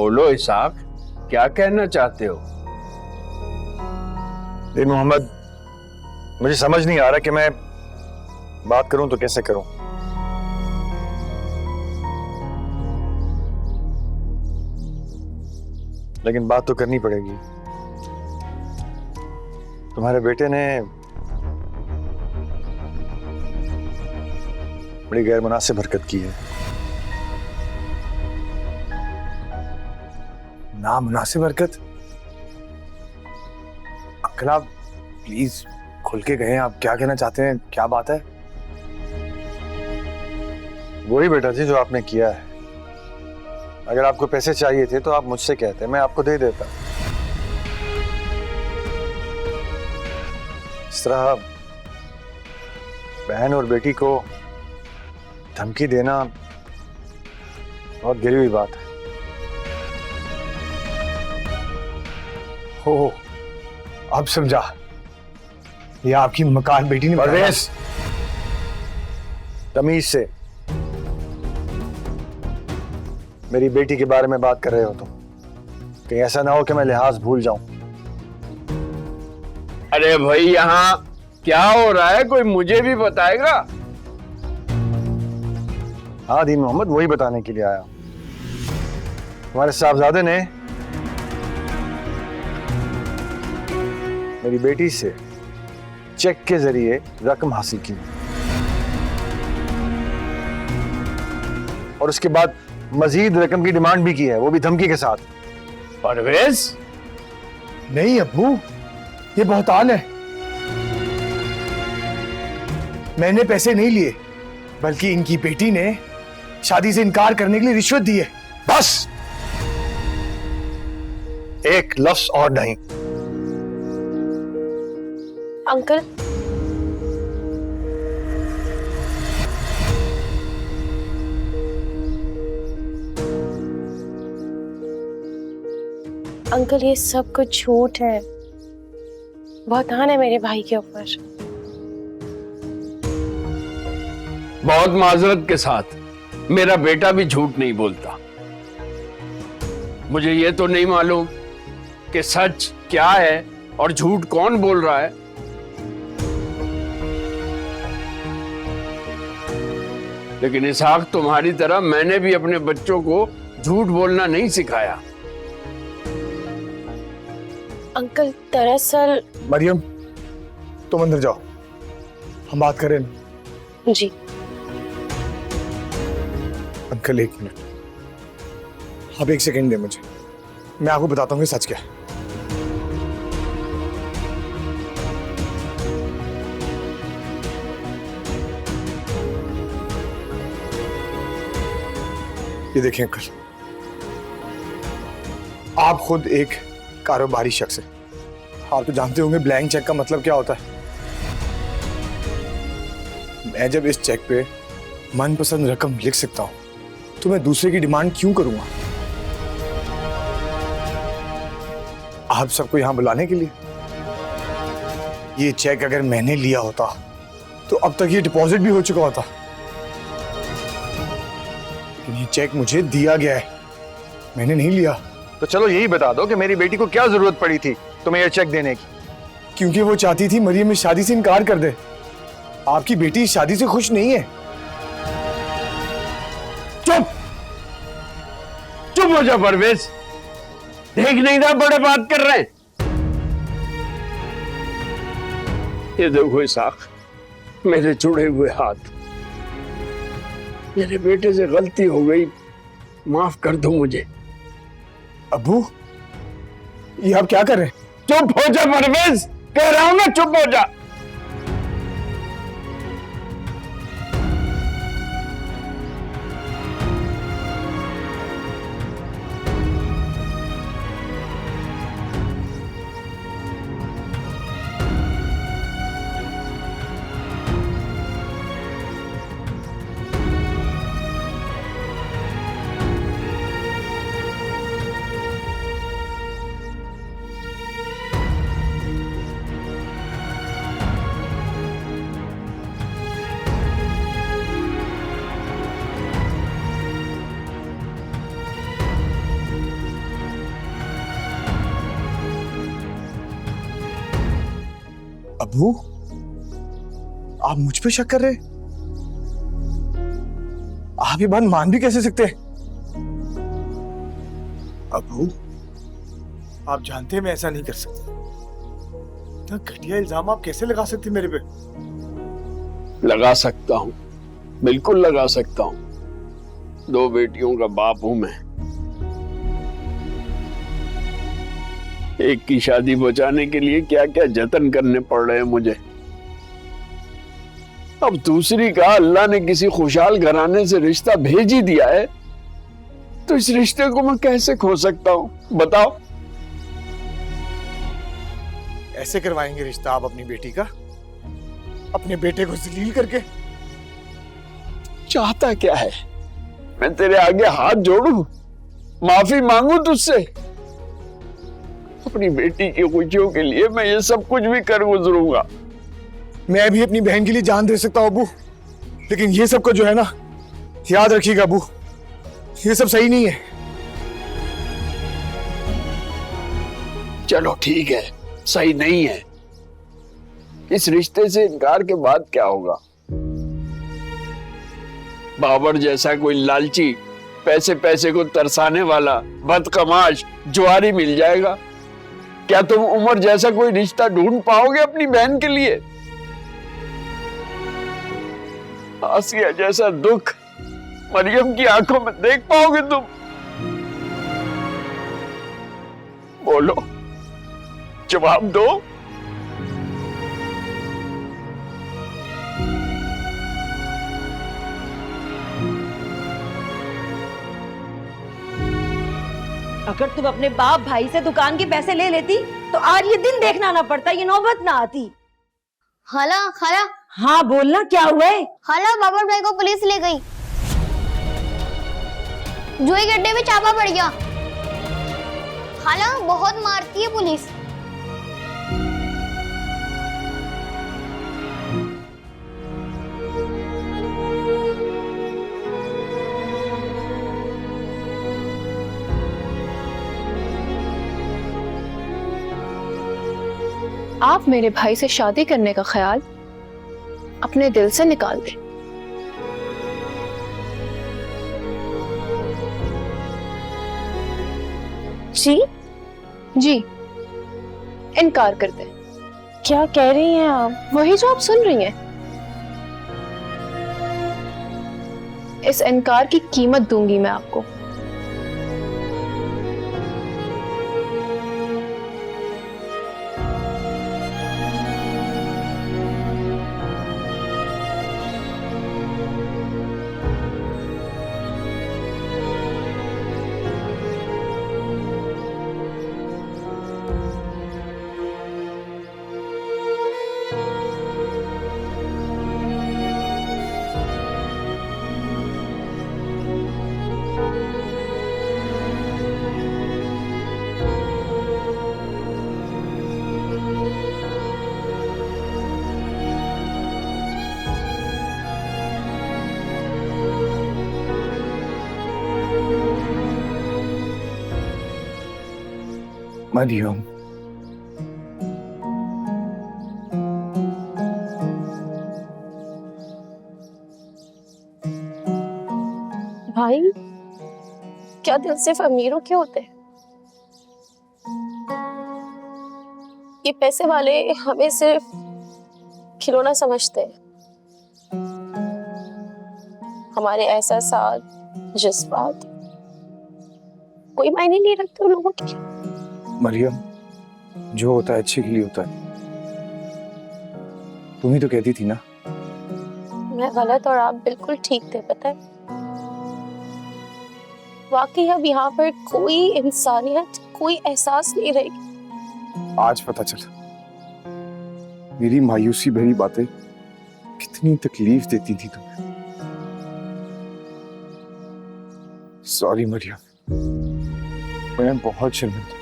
बोलो इसाक, क्या कहना चाहते हो? दिन मोहम्मद, मुझे समझ नहीं आ रहा कि मैं बात करूं तो कैसे करूं। लेकिन बात तो करनी पड़ेगी। तुम्हारे बेटे ने बड़ी गैर मुनासिब हरकत की है। नामुनासिब हरकत? अंकल आप प्लीज खुल के कहें, आप क्या कहना चाहते हैं, क्या बात है? वही बेटा जी जो आपने किया है। अगर आपको पैसे चाहिए थे तो आप मुझसे कहते, मैं आपको दे देता। इस तरह बहन और बेटी को धमकी देना बहुत गिरी हुई बात है। हो, अब समझा। ये आपकी मकान बेटी ने परवेज, तमीज से मेरी बेटी के बारे में बात कर रहे हो तुम। कहीं ऐसा ना हो कि मैं लिहाज भूल जाऊं। अरे भाई, यहाँ क्या हो रहा है, कोई मुझे भी बताएगा? हाँ दीन मोहम्मद, वही बताने के लिए आया। तुम्हारे साहबजादे ने मेरी बेटी से चेक के जरिए रकम हासिल की और उसके बाद मजीद रकम की डिमांड भी की है, वो भी धमकी के साथ। परवेज, नहीं अब्बू, ये बहतान है। मैंने पैसे नहीं लिए, बल्कि इनकी बेटी ने शादी से इनकार करने के लिए रिश्वत दी है। बस, एक लफ्ज और नहीं। अंकल, अंकल ये सब कुछ झूठ है, बहतान है मेरे भाई के ऊपर। बहुत माजरत के साथ, मेरा बेटा भी झूठ नहीं बोलता। मुझे ये तो नहीं मालूम कि सच क्या है और झूठ कौन बोल रहा है। लेकिन इसहाक, तुम्हारी तरह मैंने भी अपने बच्चों को झूठ बोलना नहीं सिखाया। अंकल दरअसल। मरियम, तुम अंदर जाओ, हम बात करें। जी अंकल एक मिनट, आप एक सेकंड दें मुझे, मैं आपको बताता हूँ कि सच क्या है। ये देखिए अंकल, आप खुद एक कारोबारी शख्स है, आप तो जानते होंगे ब्लैंक चेक का मतलब क्या होता है। मैं जब इस चेक पे मनपसंद रकम लिख सकता हूं तो मैं दूसरे की डिमांड क्यों करूंगा? आप सबको यहां बुलाने के लिए। ये चेक अगर मैंने लिया होता तो अब तक ये डिपॉजिट भी हो चुका होता, लेकिन ये चेक मुझे दिया गया है, मैंने नहीं लिया। तो चलो यही बता दो कि मेरी बेटी को क्या जरूरत पड़ी थी तुम्हें यह चेक देने की? क्योंकि वो चाहती थी मरियम इस शादी से इनकार कर दे। आपकी बेटी इस शादी से खुश नहीं है। चुप चुप हो जा परवेज, देख नहीं रहा बड़े बात कर रहे हैं। ये देखो इसहाक, मेरे जुड़े हुए हाथ, मेरे बेटे से गलती हो गई, माफ कर दो मुझे। अब्बू, ये आप क्या कर रहे हैं? चुप हो जा परवेज, कह रहा हूं ना चुप हो जा। अबू, आप मुझ पे शक कर रहे? आप ये बात मान भी कैसे सकते हैं? अबू, आप जानते हैं मैं ऐसा नहीं कर सकता। इतना घटिया इल्जाम आप कैसे लगा सकते मेरे पे? लगा सकता हूँ, बिल्कुल लगा सकता हूँ। 2 बेटियों का बाप हूं मैं। एक की शादी बचाने के लिए क्या क्या जतन करने पड़ रहे हैं मुझे। अब दूसरी का अल्लाह ने किसी खुशहाल घराने से रिश्ता भेज ही दिया है, तो इस रिश्ते को मैं कैसे खो सकता हूं बताओ। ऐसे करवाएंगे रिश्ता आप अपनी बेटी का, अपने बेटे को जलील करके? चाहता क्या है? मैं तेरे आगे हाथ जोड़ूं, माफी मांगू तुझसे? अपनी बेटी की खुशियों के लिए मैं ये सब कुछ भी कर गुजरूंगा। मैं भी अपनी बहन के लिए जान दे सकता हूं अबू, लेकिन ये सब का जो है ना, याद रखिएगा अबू, ये सब सही नहीं है। चलो ठीक है, सही नहीं है। इस रिश्ते से इनकार के बाद क्या होगा? बाबर जैसा कोई लालची, पैसे पैसे को तरसाने वाला बदकमाश जुआरी मिल जाएगा? क्या तुम उमर जैसा कोई रिश्ता ढूंढ पाओगे अपनी बहन के लिए? आसिया जैसा दुख मरियम की आंखों में देख पाओगे तुम? बोलो, जवाब दो। अगर तुम अपने बाप भाई से दुकान के पैसे ले लेती तो आज ये दिन देखना ना पड़ता, ये नौबत ना आती। खाला खाला। हाँ बोलना, क्या हुआ है? खाला, बाबर भाई को पुलिस ले गई। जुए गड्ढे में चापा पड़ गया। खाला, बहुत मारती है पुलिस। आप मेरे भाई से शादी करने का ख्याल अपने दिल से निकाल दें। जी जी, इनकार कर दें। क्या कह रही हैं आप? वही जो आप सुन रही हैं। इस इनकार की कीमत दूंगी मैं आपको। मरियम, भाई, क्या दिल सिर्फ अमीरों के होते हैं? ये पैसे वाले हमें सिर्फ खिलौना समझते हैं। हमारे एहसासात, जज्बात कोई मायने नहीं रखते उन लोगों के लिए। मरियम, जो होता है अच्छे के लिए होता है। तुम ही तो कहती थी ना। मैं गलत और आप बिल्कुल ठीक थे, पता है। वाकई अब यहाँ पर कोई इंसानियत, कोई एहसास नहीं रहेगी। आज पता चला मेरी मायूसी भरी बातें कितनी तकलीफ देती थी तुम्हें। सॉरी मरियम, मैं बहुत शर्मिंदा।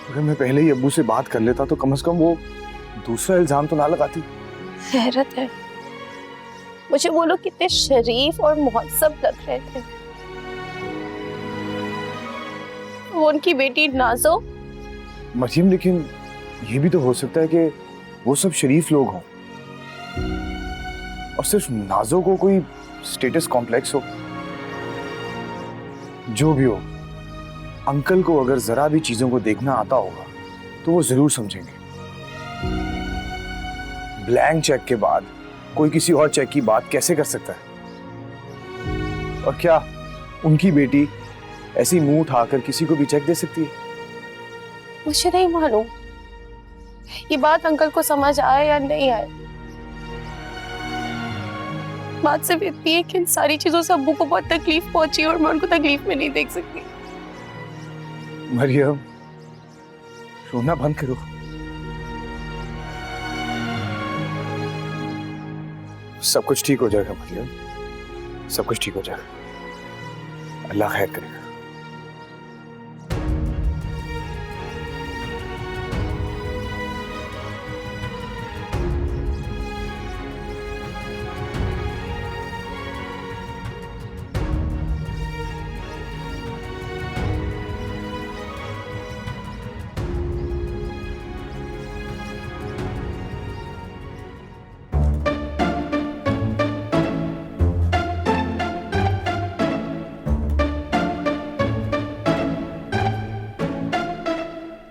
अगर मैं पहले ही अब्बू से बात कर लेता तो कम से कम वो दूसरा इल्जाम तो ना लगाती। हैरत है, मुझे वो लोग कितने शरीफ और मुहज्जब लग रहे थे। वो उनकी बेटी नाज़ो। मरियम, लेकिन ये भी तो हो सकता है कि वो सब शरीफ लोग हों और सिर्फ नाजो को कोई स्टेटस कॉम्प्लेक्स हो। जो भी हो, अंकल को अगर जरा भी चीजों को देखना आता होगा तो वो जरूर समझेंगे। ब्लैंक चेक के बाद कोई किसी और चेक की बात कैसे कर सकता है? और क्या उनकी बेटी ऐसी मुंह उठाकर किसी को भी चेक दे सकती है? मुझे नहीं मालूम ये बात अंकल को समझ आए या नहीं आए। बात सिर्फ इतनी है कि इन सारी चीजों से अब्बू को बहुत तकलीफ पहुंची और मैं उनको तकलीफ में नहीं देख सकती। मरियम, रोना बंद करो। सब कुछ ठीक हो जाएगा मरियम, सब कुछ ठीक हो जाएगा। अल्लाह खैर करेगा।